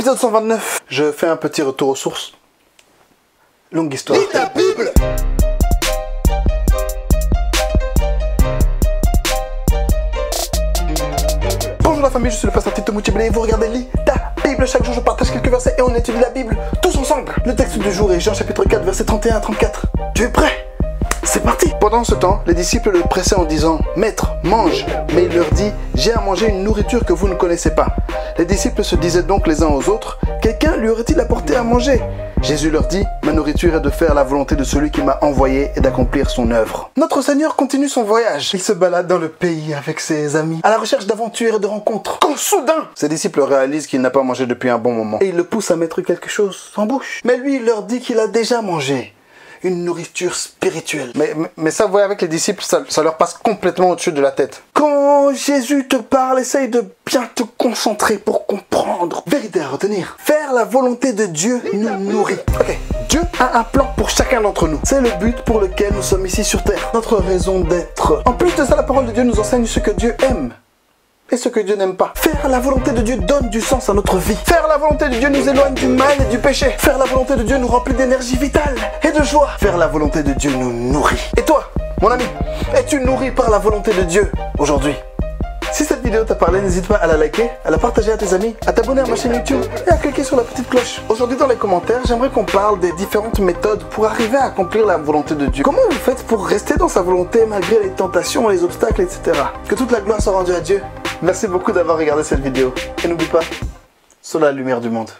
Épisode 129. Je fais un petit retour aux sources. Longue histoire. Lis ta Bible. Bonjour la famille, je suis le pasteur Tito Moutibelé et vous regardez Lis ta Bible. Chaque jour je partage quelques versets et on étudie la Bible tous ensemble. Le texte du jour est Jean chapitre 4 versets 31 à 34. Tu es prêt? C'est parti! Pendant ce temps, les disciples le pressaient en disant « Maître, mange !» Mais il leur dit « J'ai à manger une nourriture que vous ne connaissez pas. » Les disciples se disaient donc les uns aux autres « Quelqu'un lui aurait-il apporté à manger ?» Jésus leur dit « Ma nourriture est de faire la volonté de celui qui m'a envoyé et d'accomplir son œuvre. » Notre Seigneur continue son voyage. Il se balade dans le pays avec ses amis, à la recherche d'aventures et de rencontres. Quand soudain, ses disciples réalisent qu'il n'a pas mangé depuis un bon moment. Et il le pousse à mettre quelque chose en bouche. Mais lui, il leur dit qu'il a déjà mangé. Une nourriture spirituelle. Mais ça, vous voyez, avec les disciples, ça leur passe complètement au-dessus de la tête. Quand Jésus te parle, essaye de bien te concentrer pour comprendre. Vérité à retenir. Faire la volonté de Dieu nous nourrit. Ok. Dieu a un plan pour chacun d'entre nous. C'est le but pour lequel nous sommes ici sur terre. Notre raison d'être. En plus de ça, la parole de Dieu nous enseigne ce que Dieu aime et ce que Dieu n'aime pas. Faire la volonté de Dieu donne du sens à notre vie. Faire la volonté de Dieu nous éloigne du mal et du péché. Faire la volonté de Dieu nous remplit d'énergie vitale et de joie. Faire la volonté de Dieu nous nourrit. Et toi, mon ami, es-tu nourri par la volonté de Dieu aujourd'hui? Si cette vidéo t'a parlé, n'hésite pas à la liker, à la partager à tes amis, à t'abonner à ma chaîne YouTube et à cliquer sur la petite cloche. Aujourd'hui dans les commentaires, j'aimerais qu'on parle des différentes méthodes pour arriver à accomplir la volonté de Dieu. Comment vous faites pour rester dans sa volonté malgré les tentations, les obstacles, etc. Que toute la gloire soit rendue à Dieu. Merci beaucoup d'avoir regardé cette vidéo. Et n'oublie pas, sois la lumière du monde.